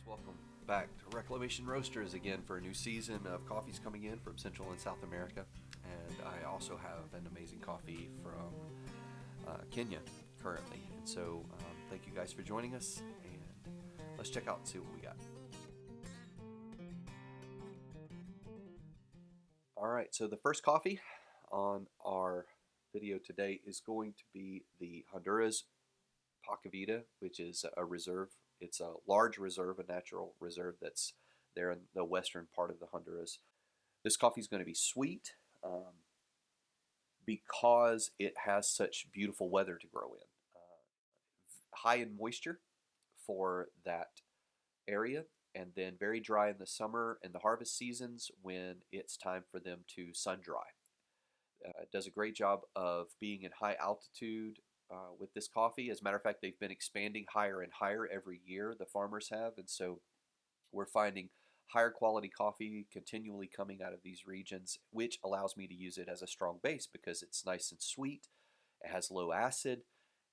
Welcome back to Reclamation Roasters again for a new season of coffees coming in from Central and South America. And I also have an amazing coffee from Kenya currently. And so thank you guys for joining us, and let's check out and see what we got. Alright, so the first coffee on our video today is going to be the Honduras Pacavita, which is a reserve. It's a large reserve, a natural reserve that's there in the western part of the Honduras. This coffee is going to be sweet because it has such beautiful weather to grow in. High in moisture for that area, and then very dry in the summer and the harvest seasons when it's time for them to sun dry. It does a great job of being in high altitude with this coffee. As a matter of fact, they've been expanding higher and higher every year, the farmers have, and so we're finding higher quality coffee continually coming out of these regions, which allows me to use it as a strong base because it's nice and sweet, it has low acid,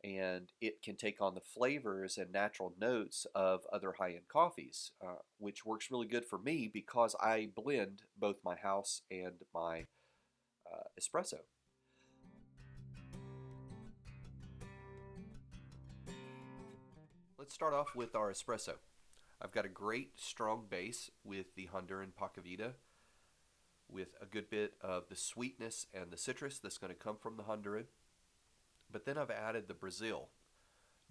and it can take on the flavors and natural notes of other high-end coffees, which works really good for me because I blend both my house and my espresso. Let's start off with our espresso. I've got a great strong base with the Honduran Pacavita with a good bit of the sweetness and the citrus that's going to come from the Honduran. But then I've added the Brazil.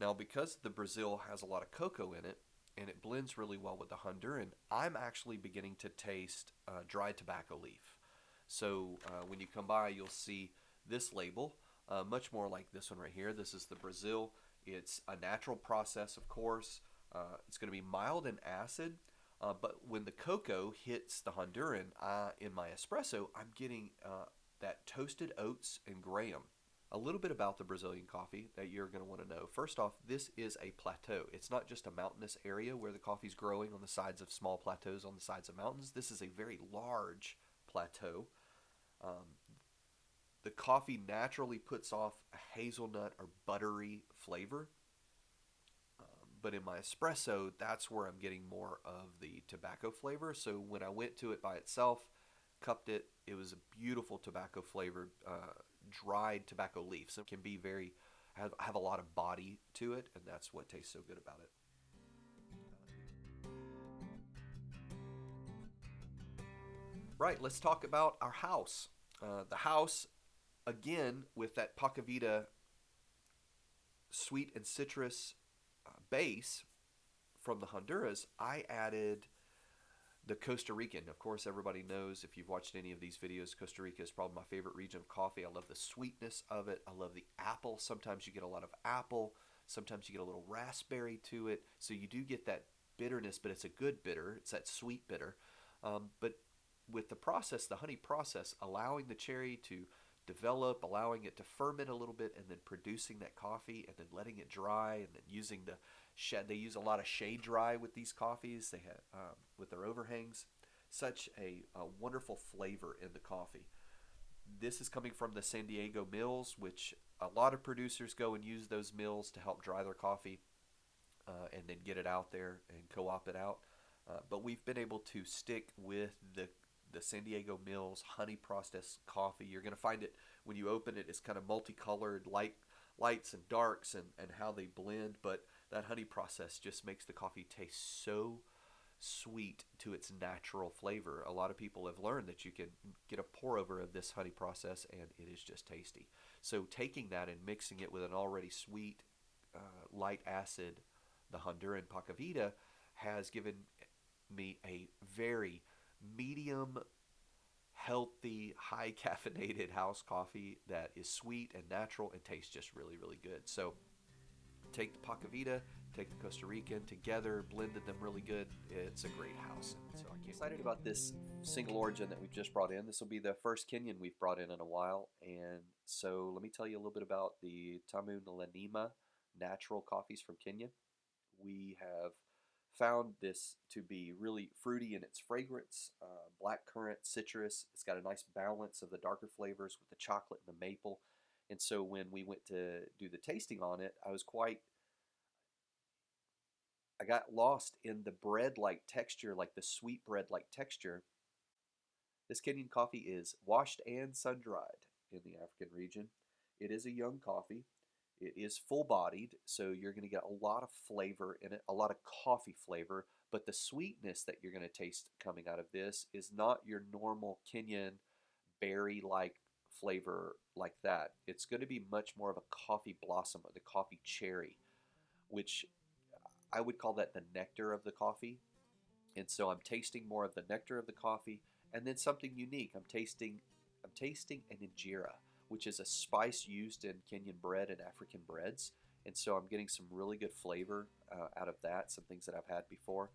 Now, because the Brazil has a lot of cocoa in it and it blends really well with the Honduran, I'm actually beginning to taste dried tobacco leaf. So when you come by, you'll see this label, much more like this one right here. This is the Brazil. It's a natural process, of course. It's going to be mild in acid, but when the cocoa hits the Honduran in my espresso, I'm getting that toasted oats and graham. A little bit about the Brazilian coffee that you're going to want to know. First off, this is a plateau. It's not just a mountainous area where the coffee's growing on the sides of small plateaus on the sides of mountains. This is a very large plateau. The coffee naturally puts off a hazelnut or buttery flavor. But in my espresso, that's where I'm getting more of the tobacco flavor. So when I went to it by itself, cupped it, it was a beautiful tobacco flavored dried tobacco leaf. So it can be have a lot of body to it, and that's what tastes so good about it. Right, let's talk about our house. The house, again, with that Pacavita sweet and citrus base from the Honduras, I added the Costa Rican. Of course, everybody knows, if you've watched any of these videos, Costa Rica is probably my favorite region of coffee. I love the sweetness of it. I love the apple. Sometimes you get a lot of apple. Sometimes you get a little raspberry to it. So you do get that bitterness, but it's a good bitter. It's that sweet bitter. But with the process, the honey process, allowing the cherry to develop, allowing it to ferment a little bit, and then producing that coffee, and then letting it dry, and then using the shed. They use a lot of shade dry with these coffees. They have with their overhangs. Such a wonderful flavor in the coffee. This is coming from the San Diego mills, which a lot of producers go and use those mills to help dry their coffee and then get it out there and co-op it out. But we've been able to stick with the San Diego Mills honey processed coffee. You're going to find it when you open it, it's kind of multicolored lights and darks and how they blend, but that honey process just makes the coffee taste so sweet to its natural flavor. A lot of people have learned that you can get a pour over of this honey process and it is just tasty. So taking that and mixing it with an already sweet light acid, the Honduran Pacavita, has given me a very medium, healthy, high caffeinated house coffee that is sweet and natural and tastes just really, really good. So take the Pacavita, take the Costa Rican together, blended them really good. It's a great house. So I'm excited about this single origin that we've just brought in. This will be the first Kenyan we've brought in a while. And so let me tell you a little bit about the Tamu Lanima natural coffees from Kenya. We have found this to be really fruity in its fragrance, black currant, citrus. It's got a nice balance of the darker flavors with the chocolate and the maple. And so when we went to do the tasting on it, I got lost in the bread-like texture, like the sweet bread-like texture. This Kenyan coffee is washed and sun-dried in the African region. It is a young coffee. It is full-bodied, so you're going to get a lot of flavor in it, a lot of coffee flavor, but the sweetness that you're going to taste coming out of this is not your normal Kenyan berry-like flavor like that. It's going to be much more of a coffee blossom or the coffee cherry, which I would call that the nectar of the coffee. And so I'm tasting more of the nectar of the coffee, and then something unique. I'm tasting an injera, which is a spice used in Kenyan bread and African breads. And so I'm getting some really good flavor out of that, some things that I've had before.